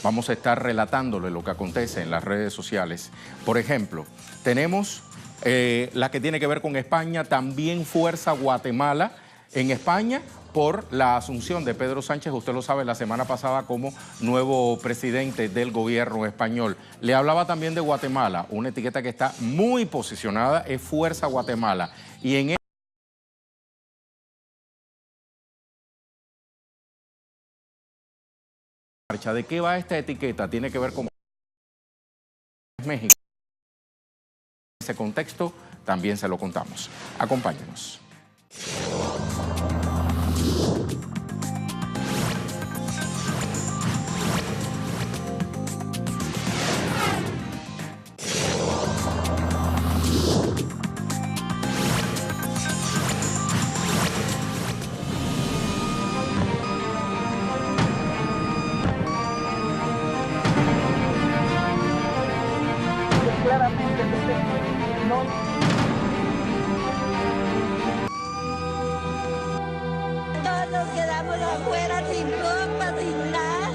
Vamos a estar relatándole lo que acontece en las redes sociales. Por ejemplo, tenemos la que tiene que ver con España, también fuerza Guatemala en España por la asunción de Pedro Sánchez, usted lo sabe, la semana pasada como nuevo presidente del gobierno español. Le hablaba también de Guatemala, una etiqueta que está muy posicionada, es Fuerza Guatemala. Y en marcha, ¿de qué va esta etiqueta? Tiene que ver con México. En ese contexto también se lo contamos. Acompáñenos. Claramente, no. Todos nos quedamos afuera sin ropa, sin nada.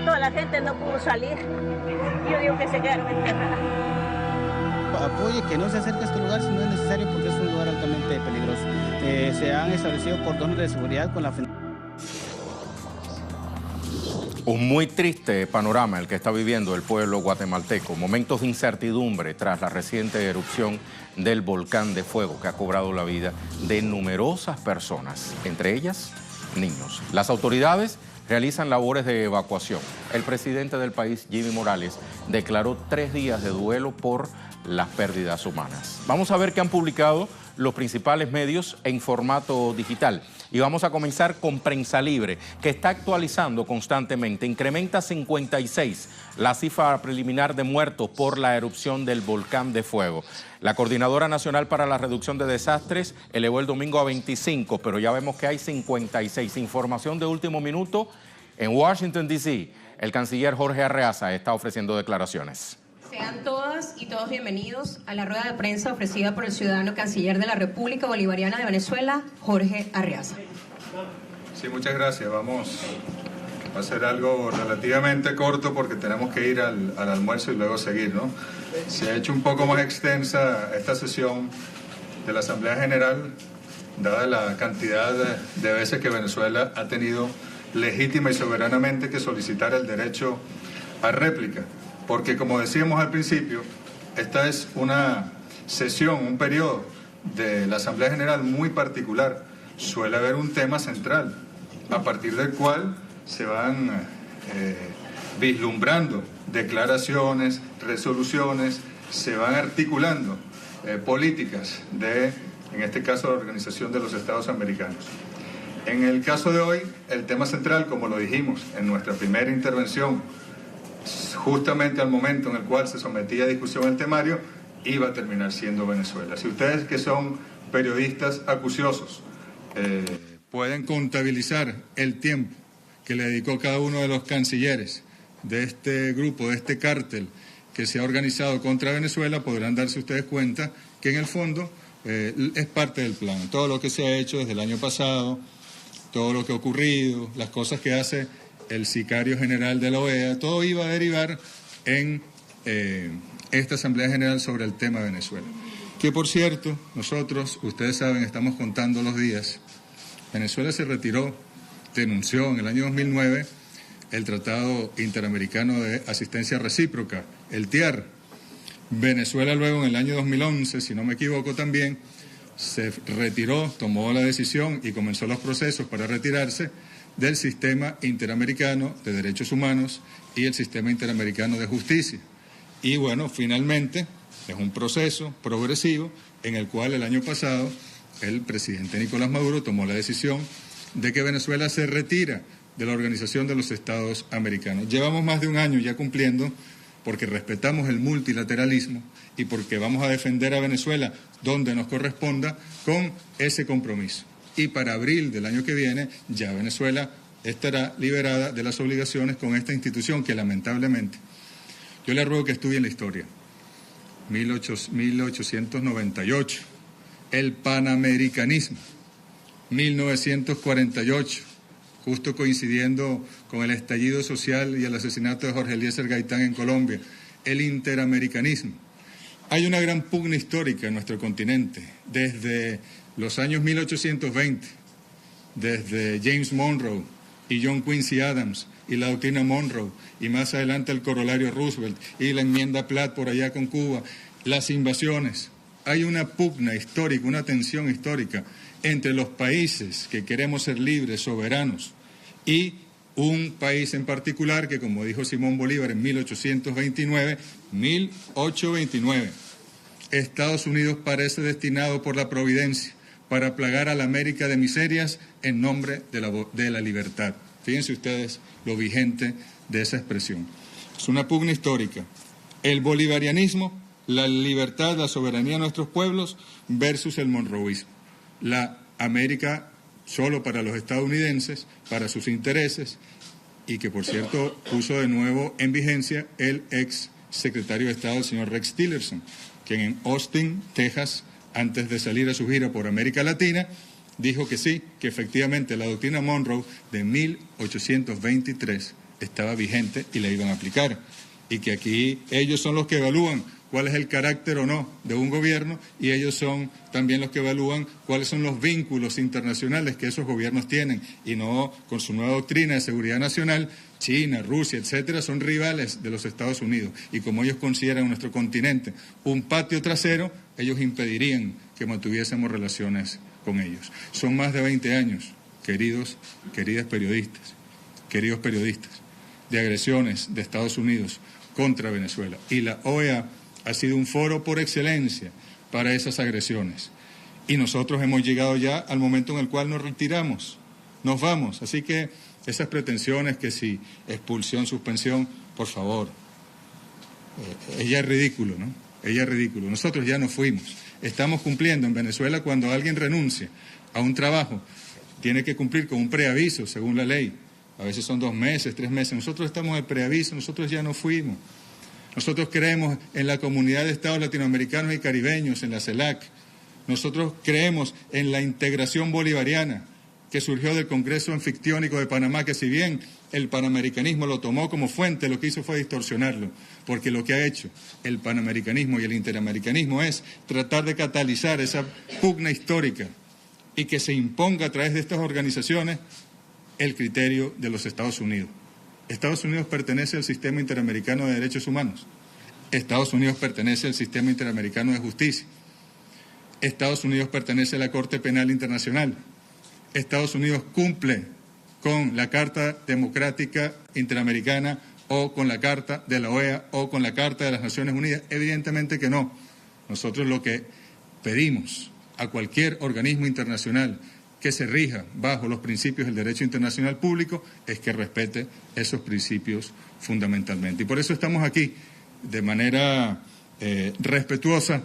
Toda la gente no pudo salir. Yo digo que se quedaron encerradas. Apoye que no se acerque a este lugar si no es necesario porque es un lugar altamente peligroso. Se han establecido cordones de seguridad con la finalidad. Un muy triste panorama el que está viviendo el pueblo guatemalteco. Momentos de incertidumbre tras la reciente erupción del volcán de fuego que ha cobrado la vida de numerosas personas, entre ellas niños. Las autoridades realizan labores de evacuación. El presidente del país, Jimmy Morales, declaró 3 días de duelo por las pérdidas humanas. Vamos a ver qué han publicado los principales medios en formato digital. Y vamos a comenzar con Prensa Libre, que está actualizando constantemente. Incrementa 56 la cifra preliminar de muertos por la erupción del volcán de fuego. La Coordinadora Nacional para la Reducción de Desastres elevó el domingo a 25, pero ya vemos que hay 56. Información de último minuto. En Washington, D.C., el canciller Jorge Arreaza está ofreciendo declaraciones. Sean todas y todos bienvenidos a la rueda de prensa ofrecida por el ciudadano canciller de la República Bolivariana de Venezuela, Jorge Arreaza. Sí, muchas gracias. Vamos a hacer algo relativamente corto porque tenemos que ir al almuerzo y luego seguir, ¿no? Se ha hecho un poco más extensa esta sesión de la Asamblea General, dada la cantidad de veces que Venezuela ha tenido legítima y soberanamente que solicitar el derecho a réplica. Porque, como decíamos al principio, esta es una sesión, un periodo de la Asamblea General muy particular. Suele haber un tema central, a partir del cual se van vislumbrando declaraciones, resoluciones, se van articulando políticas de, en este caso, la Organización de los Estados Americanos. En el caso de hoy, el tema central, como lo dijimos en nuestra primera intervención, justamente al momento en el cual se sometía a discusión el temario, iba a terminar siendo Venezuela. Si ustedes, que son periodistas acuciosos, pueden contabilizar el tiempo que le dedicó cada uno de los cancilleres de este grupo, de este cártel que se ha organizado contra Venezuela, podrán darse ustedes cuenta que en el fondo es parte del plan. Todo lo que se ha hecho desde el año pasado, todo lo que ha ocurrido, las cosas que hace el sicario general de la OEA, todo iba a derivar en esta Asamblea General sobre el tema de Venezuela. Que, por cierto, nosotros, ustedes saben, estamos contando los días. Venezuela se retiró, denunció en el año 2009 el Tratado Interamericano de Asistencia Recíproca, el TIAR. Venezuela luego, en el año 2011, si no me equivoco también, se retiró, tomó la decisión y comenzó los procesos para retirarse del Sistema Interamericano de Derechos Humanos y el Sistema Interamericano de Justicia. Y bueno, finalmente es un proceso progresivo en el cual el año pasado el presidente Nicolás Maduro tomó la decisión de que Venezuela se retira de la Organización de los Estados Americanos. Llevamos más de un año ya cumpliendo porque respetamos el multilateralismo y porque vamos a defender a Venezuela donde nos corresponda con ese compromiso. Y para abril del año que viene ya Venezuela estará liberada de las obligaciones con esta institución que lamentablemente, yo le ruego que estudien la historia, 1898, el panamericanismo, 1948, justo coincidiendo con el estallido social y el asesinato de Jorge Eliezer Gaitán en Colombia, el interamericanismo. Hay una gran pugna histórica en nuestro continente, desde los años 1820, desde James Monroe y John Quincy Adams y la doctrina Monroe, y más adelante el corolario Roosevelt y la enmienda Platt por allá con Cuba, las invasiones. Hay una pugna histórica, una tensión histórica entre los países que queremos ser libres, soberanos, y un país en particular que, como dijo Simón Bolívar en 1829, Estados Unidos parece destinado por la providencia para plagar a la América de miserias en nombre de la libertad. Fíjense ustedes lo vigente de esa expresión. Es una pugna histórica. El bolivarianismo, la libertad, la soberanía de nuestros pueblos versus el monroeísmo. La América solo para los estadounidenses, para sus intereses, y que, por cierto, puso de nuevo en vigencia el ex secretario de Estado, el señor Rex Tillerson, quien en Austin, Texas, antes de salir a su gira por América Latina, dijo que sí, que efectivamente la doctrina Monroe de 1823 estaba vigente y la iban a aplicar, y que aquí ellos son los que evalúan cuál es el carácter o no de un gobierno, y ellos son también los que evalúan cuáles son los vínculos internacionales que esos gobiernos tienen, y no con su nueva doctrina de seguridad nacional. China, Rusia, etcétera, son rivales de los Estados Unidos, y como ellos consideran nuestro continente un patio trasero, ellos impedirían que mantuviésemos relaciones con ellos. Son más de 20 años, queridas periodistas, queridos periodistas, de agresiones de Estados Unidos contra Venezuela, y la OEA ha sido un foro por excelencia para esas agresiones. Y nosotros hemos llegado ya al momento en el cual nos retiramos, nos vamos. Así que esas pretensiones que si expulsión, suspensión, por favor, ella es ridículo, ¿no? Ella es ridículo. Nosotros ya nos fuimos. Estamos cumpliendo en Venezuela cuando alguien renuncia a un trabajo, tiene que cumplir con un preaviso según la ley. A veces son 2 meses, 3 meses. Nosotros estamos en el preaviso, nosotros ya nos fuimos. Nosotros creemos en la comunidad de estados latinoamericanos y caribeños, en la CELAC. Nosotros creemos en la integración bolivariana que surgió del Congreso Anfictiónico de Panamá, que si bien el panamericanismo lo tomó como fuente, lo que hizo fue distorsionarlo, porque lo que ha hecho el panamericanismo y el interamericanismo es tratar de catalizar esa pugna histórica y que se imponga a través de estas organizaciones el criterio de los Estados Unidos. Estados Unidos pertenece al Sistema Interamericano de Derechos Humanos. Estados Unidos pertenece al Sistema Interamericano de Justicia. Estados Unidos pertenece a la Corte Penal Internacional. Estados Unidos cumple con la Carta Democrática Interamericana o con la Carta de la OEA o con la Carta de las Naciones Unidas. Evidentemente que no. Nosotros lo que pedimos a cualquier organismo internacional que se rija bajo los principios del derecho internacional público es que respete esos principios fundamentalmente. Y por eso estamos aquí de manera respetuosa,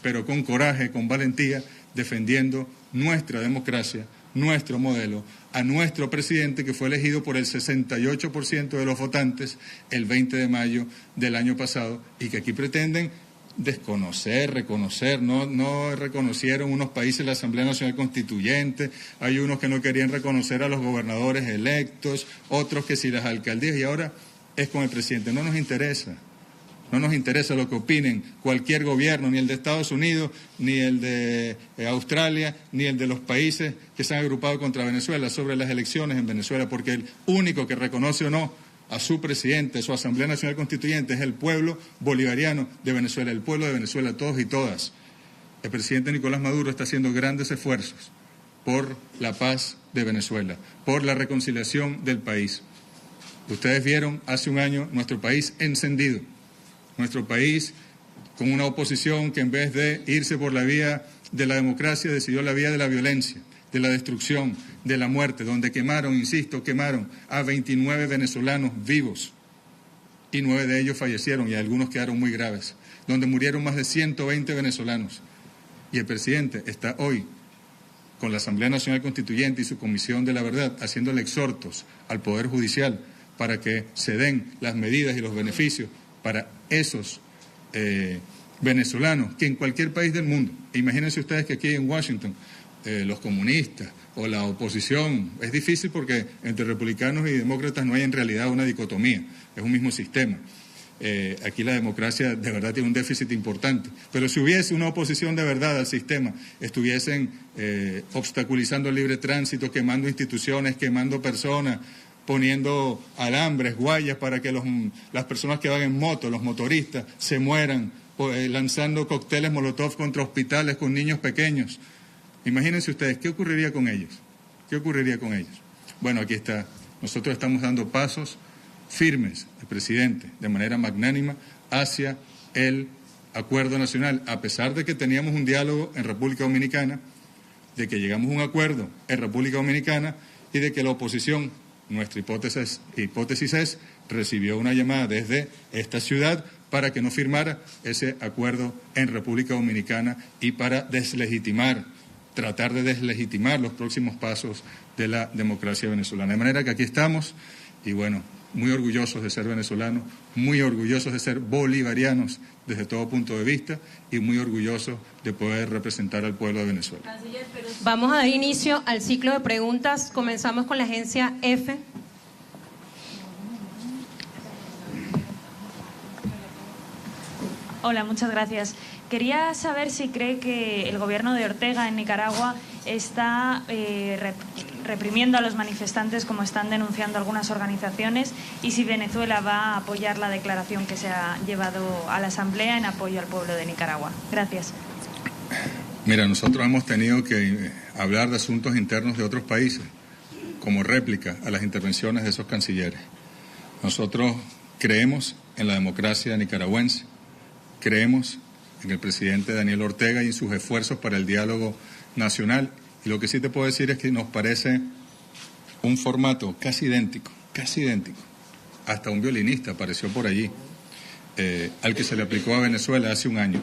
pero con coraje, con valentía, defendiendo nuestra democracia, nuestro modelo, a nuestro presidente que fue elegido por el 68% de los votantes el 20 de mayo del año pasado y que aquí pretenden desconocer, reconocer, no reconocieron unos países la Asamblea Nacional Constituyente, hay unos que no querían reconocer a los gobernadores electos, otros que si las alcaldías, y ahora es con el presidente. No nos interesa lo que opinen cualquier gobierno, ni el de Estados Unidos, ni el de Australia, ni el de los países que se han agrupado contra Venezuela sobre las elecciones en Venezuela, porque el único que reconoce o no a su presidente, su Asamblea Nacional Constituyente, es el pueblo bolivariano de Venezuela, el pueblo de Venezuela, todos y todas. El presidente Nicolás Maduro está haciendo grandes esfuerzos por la paz de Venezuela, por la reconciliación del país. Ustedes vieron hace un año nuestro país encendido, nuestro país con una oposición que en vez de irse por la vía de la democracia decidió la vía de la violencia, de la destrucción, de la muerte, donde quemaron a 29 venezolanos vivos y 9 de ellos fallecieron y algunos quedaron muy graves, donde murieron más de 120 venezolanos. Y el presidente está hoy con la Asamblea Nacional Constituyente y su Comisión de la Verdad haciéndole exhortos al Poder Judicial para que se den las medidas y los beneficios para esos venezolanos que en cualquier país del mundo, imagínense ustedes que aquí en Washington los comunistas o la oposición. Es difícil porque entre republicanos y demócratas no hay en realidad una dicotomía, es un mismo sistema. Aquí la democracia de verdad tiene un déficit importante, pero si hubiese una oposición de verdad al sistema, estuviesen obstaculizando el libre tránsito, quemando instituciones, quemando personas, poniendo alambres, guayas para que las personas que van en moto, los motoristas, se mueran, lanzando cócteles molotov contra hospitales con niños pequeños. Imagínense ustedes, ¿qué ocurriría con ellos? ¿Qué ocurriría con ellos? Bueno, aquí está. Nosotros estamos dando pasos firmes, el presidente, de manera magnánima, hacia el acuerdo nacional, a pesar de que teníamos un diálogo en República Dominicana, de que llegamos a un acuerdo en República Dominicana y de que la oposición, nuestra hipótesis es, recibió una llamada desde esta ciudad para que no firmara ese acuerdo en República Dominicana y para tratar de deslegitimar los próximos pasos de la democracia venezolana. De manera que aquí estamos y bueno, muy orgullosos de ser venezolanos, muy orgullosos de ser bolivarianos desde todo punto de vista y muy orgullosos de poder representar al pueblo de Venezuela. Vamos a dar inicio al ciclo de preguntas. Comenzamos con la agencia F. Hola, muchas gracias. Quería saber si cree que el gobierno de Ortega en Nicaragua está reprimiendo a los manifestantes como están denunciando algunas organizaciones y si Venezuela va a apoyar la declaración que se ha llevado a la Asamblea en apoyo al pueblo de Nicaragua. Gracias. Mira, nosotros hemos tenido que hablar de asuntos internos de otros países como réplica a las intervenciones de esos cancilleres. Nosotros creemos en la democracia nicaragüense, creemos en el presidente Daniel Ortega y en sus esfuerzos para el diálogo nacional. Y lo que sí te puedo decir es que nos parece un formato casi idéntico, hasta un violinista apareció por allí, al que se le aplicó a Venezuela hace un año.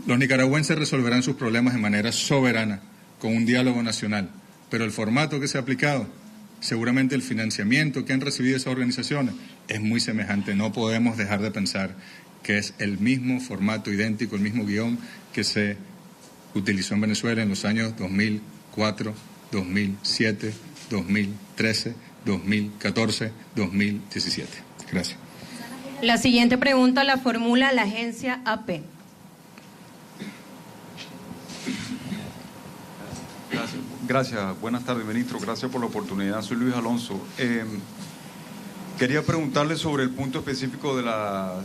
Los nicaragüenses resolverán sus problemas de manera soberana, con un diálogo nacional, pero el formato que se ha aplicado, seguramente el financiamiento que han recibido esas organizaciones, es muy semejante. No podemos dejar de pensar que es el mismo formato idéntico, el mismo guión que se utilizó en Venezuela en los años 2004, 2007, 2013, 2014, 2017. Gracias. La siguiente pregunta la formula la agencia AP. Gracias. Buenas tardes, ministro. Gracias por la oportunidad. Soy Luis Alonso. Quería preguntarle sobre el punto específico de la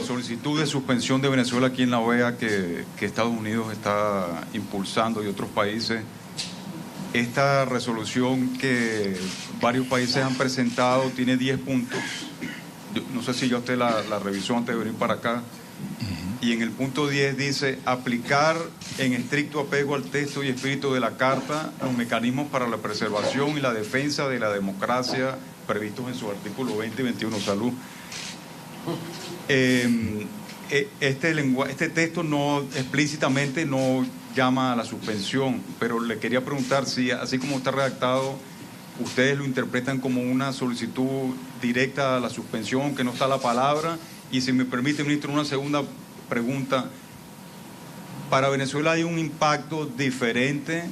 solicitud de suspensión de Venezuela aquí en la OEA que Estados Unidos está impulsando y otros países. Esta resolución que varios países han presentado tiene 10 puntos. No sé si ya usted la revisó antes de venir para acá. Y en el punto 10 dice aplicar en estricto apego al texto y espíritu de la Carta los mecanismos para la preservación y la defensa de la democracia previstos en su artículo 20 y 21. Salud. Este texto no explícitamente no llama a la suspensión, pero le quería preguntar si, así como está redactado, ustedes lo interpretan como una solicitud directa a la suspensión, que no está la palabra. Y si me permite, ministro, una segunda pregunta. ¿Para Venezuela hay un impacto diferente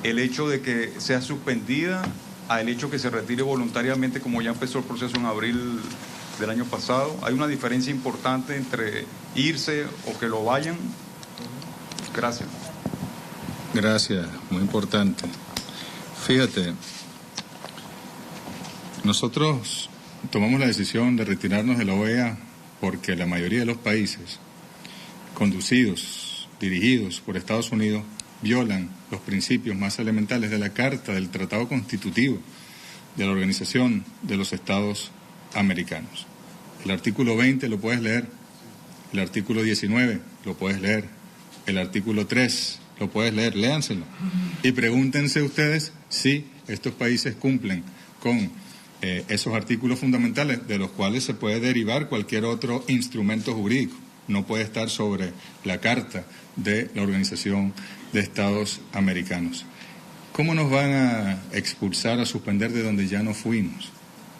el hecho de que sea suspendida al hecho que se retire voluntariamente, como ya empezó el proceso en abril del año pasado? ¿Hay una diferencia importante entre irse o que lo vayan? Gracias. Gracias, muy importante. Fíjate, nosotros tomamos la decisión de retirarnos de la OEA porque la mayoría de los países conducidos, dirigidos por Estados Unidos, violan los principios más elementales de la Carta del Tratado Constitutivo de la Organización de los Estados Americanos. El artículo 20 lo puedes leer, el artículo 19 lo puedes leer, el artículo 3 lo puedes leer, léanselo. Y pregúntense ustedes si estos países cumplen con esos artículos fundamentales de los cuales se puede derivar cualquier otro instrumento jurídico. No puede estar sobre la Carta de la Organización de Estados Americanos. ¿Cómo nos van a expulsar, a suspender de donde ya no fuimos?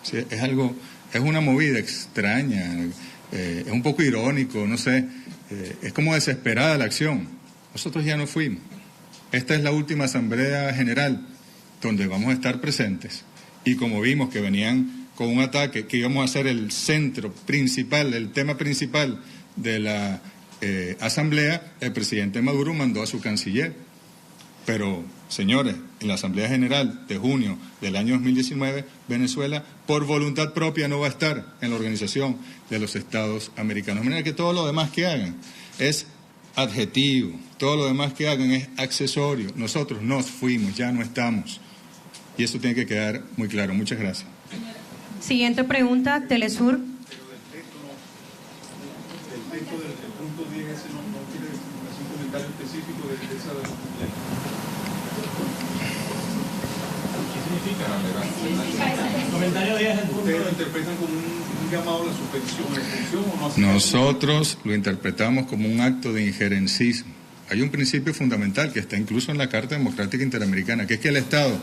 ¿Sí? Es una movida extraña, es un poco irónico, no sé, es como desesperada la acción. Nosotros ya no fuimos. esta es la última Asamblea General donde vamos a estar presentes, y como vimos que venían con un ataque, que íbamos a ser el centro principal, el tema principal de la Asamblea, el presidente Maduro mandó a su canciller. Pero, señores, en la Asamblea General de junio del año 2019, Venezuela, por voluntad propia, no va a estar en la Organización de los Estados Americanos. De manera que todo lo demás que hagan es adjetivo, todo lo demás que hagan es accesorio. Nosotros nos fuimos, ya no estamos. Y eso tiene que quedar muy claro. Muchas gracias. Siguiente pregunta, Telesur. Del texto del punto 10 ese no tiene un comentario específico de esa ley. ¿Qué significa? El comentario 10 del punto. ¿Ustedes lo interpretan como un llamado a la suspensión, la expulsión o no? Nosotros lo interpretamos como un acto de injerencismo. Hay un principio fundamental que está incluso en la Carta Democrática Interamericana, que es que el Estado,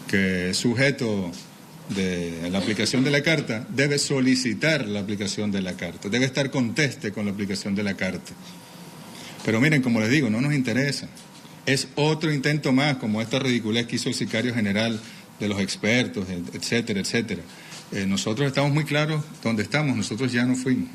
que es sujeto de la aplicación de la Carta, debe solicitar la aplicación de la Carta, debe estar conteste con la aplicación de la Carta. Pero miren, como les digo, no nos interesa. Es otro intento más, como esta ridiculez que hizo el sicario general de los expertos, etcétera, etcétera. Nosotros estamos muy claros dónde estamos, nosotros ya no fuimos.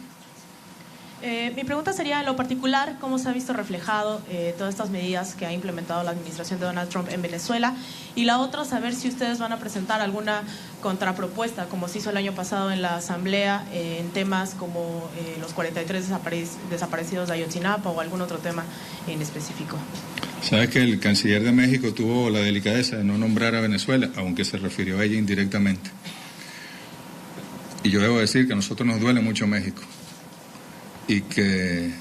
Mi pregunta sería, en lo particular, ¿cómo se ha visto reflejado todas estas medidas que ha implementado la administración de Donald Trump en Venezuela? Y la otra, saber si ustedes van a presentar alguna contrapropuesta, como se hizo el año pasado en la Asamblea, en temas como los 43 desaparecidos de Ayotzinapa o algún otro tema en específico. Sabes que el canciller de México tuvo la delicadeza de no nombrar a Venezuela, aunque se refirió a ella indirectamente. Y yo debo decir que a nosotros nos duele mucho México. Y que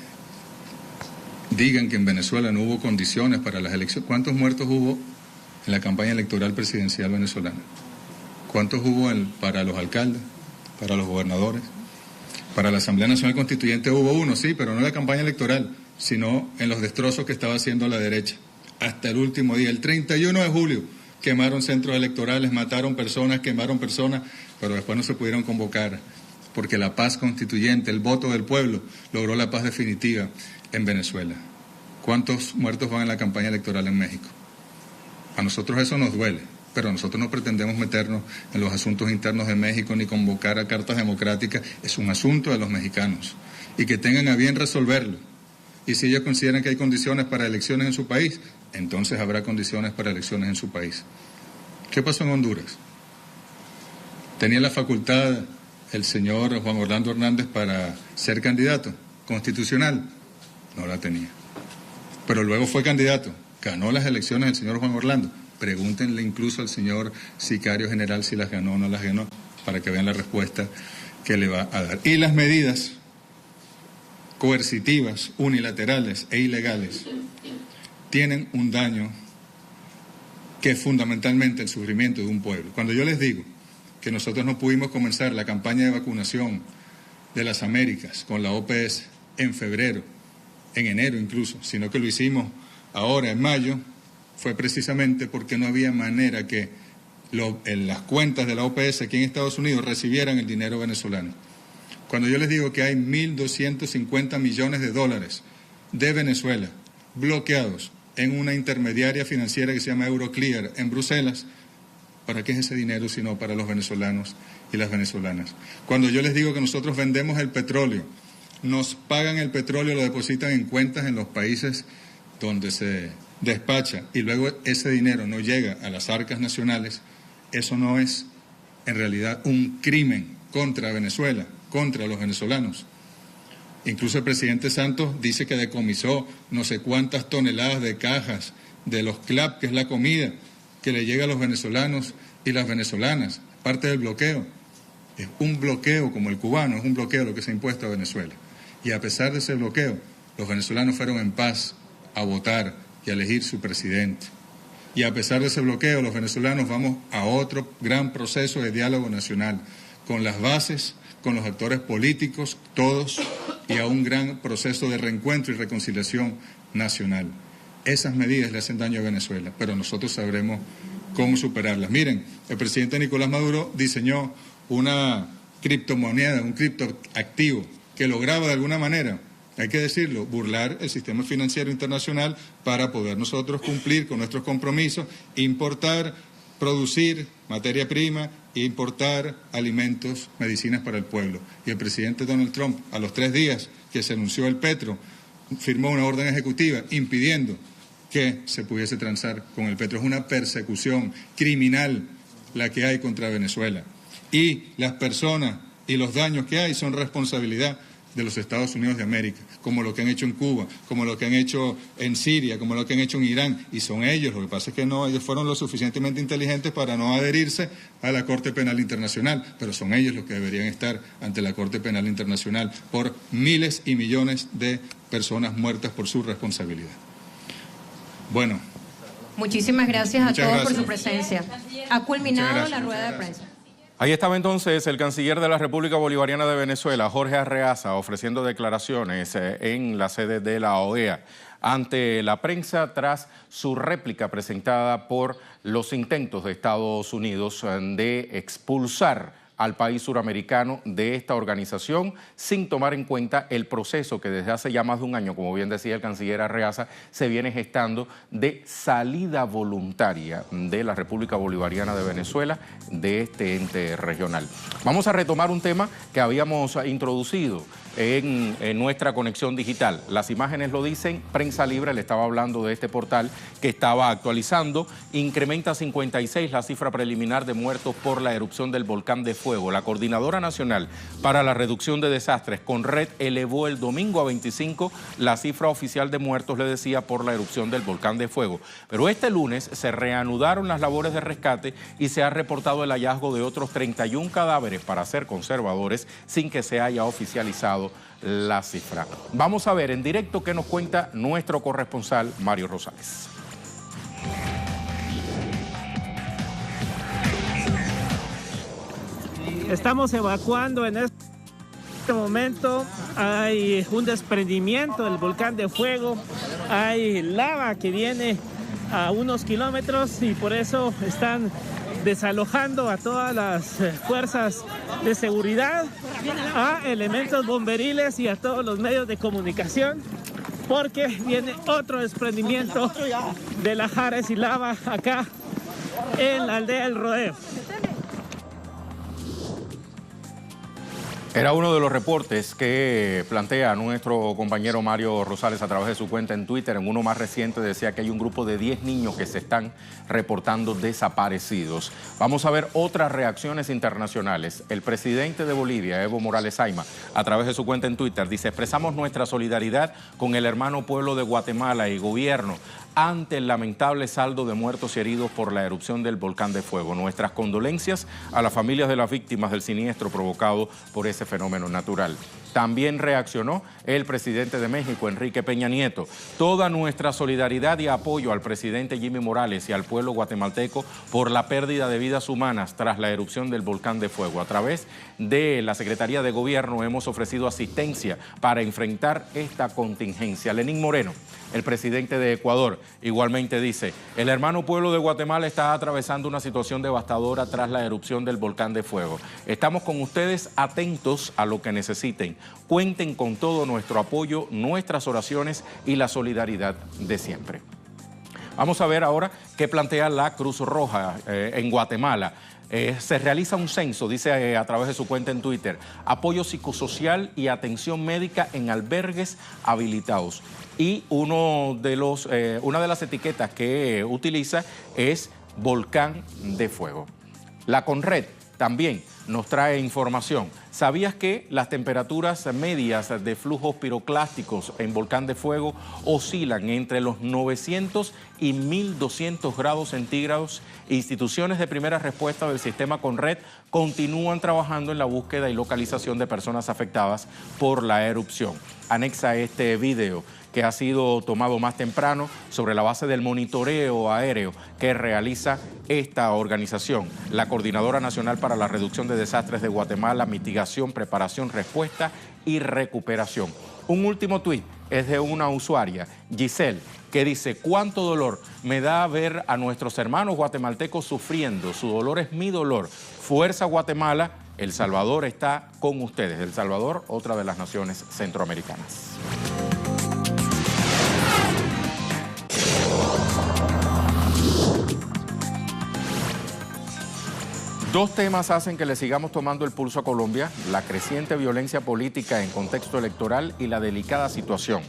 digan que en Venezuela no hubo condiciones para las elecciones. ¿Cuántos muertos hubo en la campaña electoral presidencial venezolana? ¿Cuántos hubo para los alcaldes, para los gobernadores? Para la Asamblea Nacional Constituyente hubo uno, sí, pero no en la campaña electoral, sino en los destrozos que estaba haciendo la derecha. Hasta el último día, el 31 de julio, quemaron centros electorales, mataron personas, quemaron personas, pero después no se pudieron convocar, porque la paz constituyente, el voto del pueblo, logró la paz definitiva en Venezuela. ¿Cuántos muertos van en la campaña electoral en México? A nosotros eso nos duele, pero nosotros no pretendemos meternos en los asuntos internos de México ni convocar a cartas democráticas. Es un asunto de los mexicanos y que tengan a bien resolverlo. Y si ellos consideran que hay condiciones para elecciones en su país, entonces habrá condiciones para elecciones en su país. ¿Qué pasó en Honduras? ¿Tenía la facultad el señor Juan Orlando Hernández para ser candidato constitucional? No la tenía. Pero luego fue candidato, ganó las elecciones el señor Juan Orlando. Pregúntenle incluso al señor sicario general si las ganó o no las ganó, para que vean la respuesta que le va a dar. Y las medidas coercitivas, unilaterales e ilegales tienen un daño que es fundamentalmente el sufrimiento de un pueblo. Cuando yo les digo que nosotros no pudimos comenzar la campaña de vacunación de las Américas con la OPS en febrero, en enero incluso, sino que lo hicimos ahora en mayo, fue precisamente porque no había manera que en las cuentas de la OPS aquí en Estados Unidos recibieran el dinero venezolano. Cuando yo les digo que hay 1.250 millones de dólares de Venezuela bloqueados en una intermediaria financiera que se llama Euroclear en Bruselas, ¿para qué es ese dinero sino para los venezolanos y las venezolanas? Cuando yo les digo que nosotros vendemos el petróleo, nos pagan el petróleo, lo depositan en cuentas en los países donde se despacha y luego ese dinero no llega a las arcas nacionales, eso no es en realidad un crimen contra Venezuela, contra los venezolanos. Incluso el presidente Santos dice que decomisó no sé cuántas toneladas de cajas de los CLAP, que es la comida que le llega a los venezolanos y las venezolanas, parte del bloqueo. Es un bloqueo como el cubano, es un bloqueo lo que se ha impuesto a Venezuela. Y a pesar de ese bloqueo, los venezolanos fueron en paz a votar y a elegir su presidente. Y a pesar de ese bloqueo, los venezolanos vamos a otro gran proceso de diálogo nacional, con las bases, con los actores políticos, todos, y a un gran proceso de reencuentro y reconciliación nacional. Esas medidas le hacen daño a Venezuela, pero nosotros sabremos cómo superarlas. Miren, el presidente Nicolás Maduro diseñó una criptomoneda, un criptoactivo, que lograba de alguna manera hay que decirlo, burlar el sistema financiero internacional para poder nosotros cumplir con nuestros compromisos, importar, producir materia prima, importar alimentos, medicinas para el pueblo. Y el presidente Donald Trump, a los 3 días que se anunció el petro, firmó una orden ejecutiva impidiendo que se pudiese transar con el petro. Es una persecución criminal la que hay contra Venezuela. Y las personas y los daños que hay son responsabilidad de los Estados Unidos de América, como lo que han hecho en Cuba, como lo que han hecho en Siria, como lo que han hecho en Irán, y son ellos, lo que pasa es que no, ellos fueron lo suficientemente inteligentes para no adherirse a la Corte Penal Internacional, pero son ellos los que deberían estar ante la Corte Penal Internacional por miles y millones de personas muertas por su responsabilidad. Bueno. Muchísimas gracias a todos por su presencia. Ha culminado la rueda de prensa. Ahí estaba entonces el canciller de la República Bolivariana de Venezuela, Jorge Arreaza, ofreciendo declaraciones en la sede de la OEA ante la prensa tras su réplica presentada por los intentos de Estados Unidos de expulsar al país suramericano de esta organización sin tomar en cuenta el proceso que desde hace ya más de un año, como bien decía el canciller Arreaza, se viene gestando de salida voluntaria de la República Bolivariana de Venezuela de este ente regional. Vamos a retomar un tema que habíamos introducido en nuestra conexión digital. Las imágenes lo dicen, Prensa Libre le estaba hablando de este portal que estaba actualizando, incrementa 56 la cifra preliminar de muertos por la erupción del volcán de fuego. La Coordinadora Nacional para la Reducción de Desastres, CONRED, elevó el domingo a 25 la cifra oficial de muertos, le decía, por la erupción del volcán de fuego. Pero este lunes se reanudaron las labores de rescate y se ha reportado el hallazgo de otros 31 cadáveres, para ser conservadores, sin que se haya oficializado la cifra. Vamos a ver en directo qué nos cuenta nuestro corresponsal Mario Rosales. Estamos evacuando en este momento. Hay un desprendimiento del volcán de fuego, hay lava que viene a unos kilómetros y por eso están desalojando a todas las fuerzas de seguridad, a elementos bomberiles y a todos los medios de comunicación, porque viene otro desprendimiento de lajares y lava acá en la aldea del Rodeo. Era uno de los reportes que plantea nuestro compañero Mario Rosales a través de su cuenta en Twitter. En uno más reciente decía que hay un grupo de 10 niños que se están reportando desaparecidos. Vamos a ver otras reacciones internacionales. El presidente de Bolivia, Evo Morales Ayma, a través de su cuenta en Twitter, dice: expresamos nuestra solidaridad con el hermano pueblo de Guatemala y gobierno ante el lamentable saldo de muertos y heridos por la erupción del volcán de fuego. Nuestras condolencias a las familias de las víctimas del siniestro provocado por ese fenómeno natural. También reaccionó el presidente de México, Enrique Peña Nieto. Toda nuestra solidaridad y apoyo al presidente Jimmy Morales y al pueblo guatemalteco por la pérdida de vidas humanas tras la erupción del volcán de fuego. A través de la Secretaría de Gobierno hemos ofrecido asistencia para enfrentar esta contingencia. Lenín Moreno, el presidente de Ecuador, igualmente dice: el hermano pueblo de Guatemala está atravesando una situación devastadora tras la erupción del volcán de fuego. Estamos con ustedes, atentos a lo que necesiten. Cuenten con todo nuestro apoyo, nuestras oraciones y la solidaridad de siempre. Vamos a ver ahora qué plantea la Cruz Roja en Guatemala. Se realiza un censo, dice a través de su cuenta en Twitter: apoyo psicosocial y atención médica en albergues habilitados. Y una de las etiquetas que utiliza es volcán de fuego. La CONRED también nos trae información. ¿Sabías que las temperaturas medias de flujos piroclásticos en volcán de fuego oscilan entre los 900 y 1200 grados centígrados? Instituciones de primera respuesta del sistema CONRED continúan trabajando en la búsqueda y localización de personas afectadas por la erupción. Anexa este video que ha sido tomado más temprano sobre la base del monitoreo aéreo que realiza esta organización, la Coordinadora Nacional para la Reducción de Desastres de Guatemala, Mitigación, Preparación, Respuesta y Recuperación. Un último tuit es de una usuaria, Giselle, que dice: cuánto dolor me da ver a nuestros hermanos guatemaltecos sufriendo. Su dolor es mi dolor. Fuerza Guatemala, El Salvador está con ustedes. El Salvador, otra de las naciones centroamericanas. Dos temas hacen que le sigamos tomando el pulso a Colombia: la creciente violencia política en contexto electoral y la delicada situación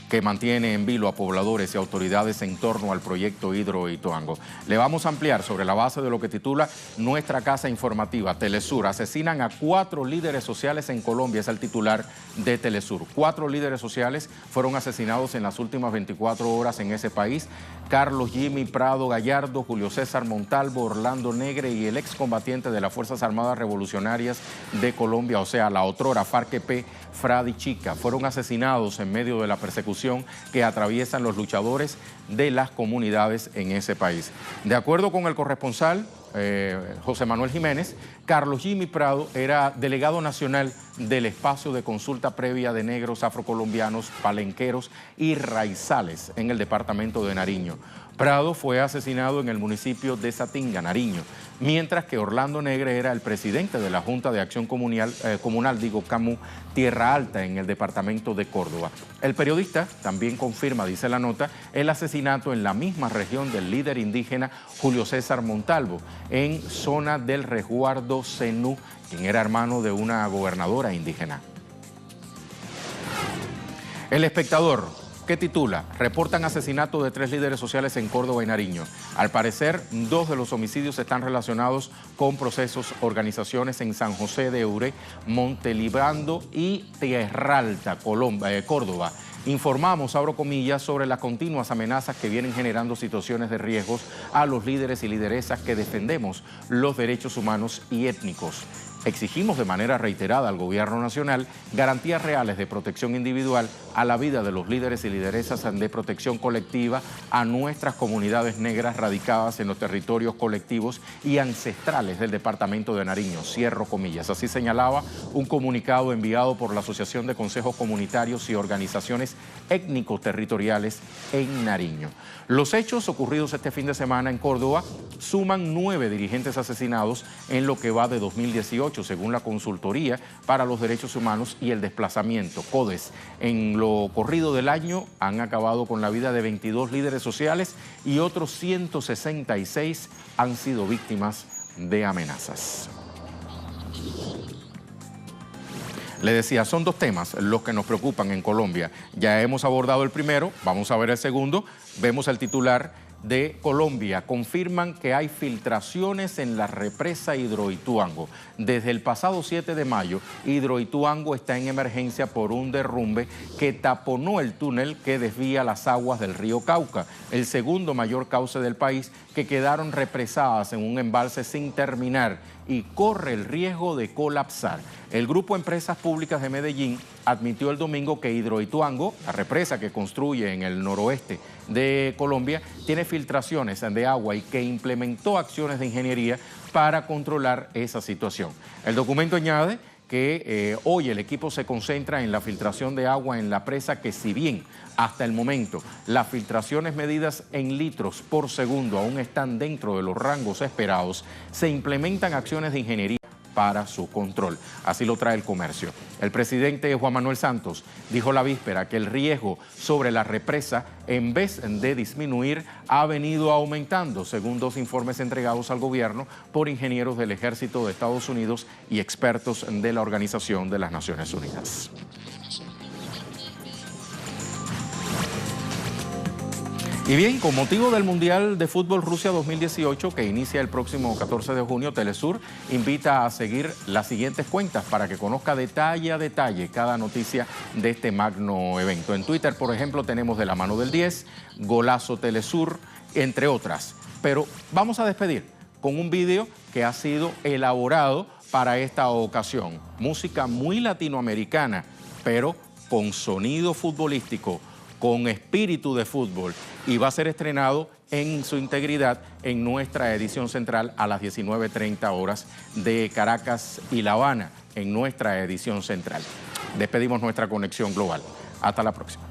que mantiene en vilo a pobladores y autoridades en torno al proyecto Hidroituango. Le vamos a ampliar sobre la base de lo que titula nuestra casa informativa, Telesur. Asesinan a 4 líderes sociales en Colombia, es el titular de Telesur. 4 líderes sociales fueron asesinados en las últimas 24 horas en ese país. Carlos Jimmy Prado Gallardo, Julio César Montalvo, Orlando Negre y el excombatiente de las Fuerzas Armadas Revolucionarias de Colombia, o sea, la otrora FARC-EP, Fradi Chica, fueron asesinados en medio de la persecución que atraviesan los luchadores de las comunidades en ese país. De acuerdo con el corresponsal José Manuel Jiménez, Carlos Jimmy Prado era delegado nacional del espacio de consulta previa de negros afrocolombianos, palenqueros y raizales en el departamento de Nariño. Prado fue asesinado en el municipio de Satinga, Nariño, mientras que Orlando Negre era el presidente de la Junta de Acción Comunal, CAMU, Tierra Alta, en el departamento de Córdoba. El periodista también confirma, dice la nota, el asesinato en la misma región del líder indígena Julio César Montalvo, en zona del resguardo Zenú, quien era hermano de una gobernadora indígena. El Espectador, que titula: reportan asesinato de 3 líderes sociales en Córdoba y Nariño. Al parecer, 2 de los homicidios están relacionados con procesos, organizaciones en San José de Euré, Montelibrando y Tierra Alta, Córdoba. Informamos, abro comillas, sobre las continuas amenazas que vienen generando situaciones de riesgos a los líderes y lideresas que defendemos los derechos humanos y étnicos. Exigimos de manera reiterada al Gobierno Nacional garantías reales de protección individual a la vida de los líderes y lideresas de protección colectiva, a nuestras comunidades negras radicadas en los territorios colectivos y ancestrales del departamento de Nariño. Cierro comillas. Así señalaba un comunicado enviado por la Asociación de Consejos Comunitarios y Organizaciones Étnico-Territoriales en Nariño. Los hechos ocurridos este fin de semana en Córdoba suman 9 dirigentes asesinados en lo que va de 2018, según la Consultoría para los Derechos Humanos y el Desplazamiento, CODES. En lo corrido del año han acabado con la vida de 22 líderes sociales y otros 166 han sido víctimas de amenazas. Le decía, son 2 temas los que nos preocupan en Colombia. Ya hemos abordado el primero, vamos a ver el segundo. Vemos el titular de Colombia: confirman que hay filtraciones en la represa Hidroituango. Desde el pasado 7 de mayo, Hidroituango está en emergencia por un derrumbe que taponó el túnel que desvía las aguas del río Cauca, el segundo mayor cauce del país, que quedaron represadas en un embalse sin terminar y corre el riesgo de colapsar. El Grupo Empresas Públicas de Medellín admitió el domingo que Hidroituango, la represa que construye en el noroeste de Colombia, tiene filtraciones de agua y que implementó acciones de ingeniería para controlar esa situación. El documento añade que hoy el equipo se concentra en la filtración de agua en la presa, que si bien hasta el momento las filtraciones medidas en litros por segundo aún están dentro de los rangos esperados, se implementan acciones de ingeniería para su control. Así lo trae El Comercio. El presidente Juan Manuel Santos dijo la víspera que el riesgo sobre la represa, en vez de disminuir, ha venido aumentando, según 2 informes entregados al gobierno por ingenieros del Ejército de Estados Unidos y expertos de la Organización de las Naciones Unidas. Y bien, con motivo del Mundial de Fútbol Rusia 2018, que inicia el próximo 14 de junio, Telesur invita a seguir las siguientes cuentas para que conozca detalle a detalle cada noticia de este magno evento. En Twitter, por ejemplo, tenemos De la Mano del 10, Golazo Telesur, entre otras. Pero vamos a despedir con un video que ha sido elaborado para esta ocasión. Música muy latinoamericana, pero con sonido futbolístico, con espíritu de fútbol, y va a ser estrenado en su integridad en nuestra edición central a las 19:30 horas de Caracas y La Habana, en nuestra edición central. Despedimos nuestra conexión global. Hasta la próxima.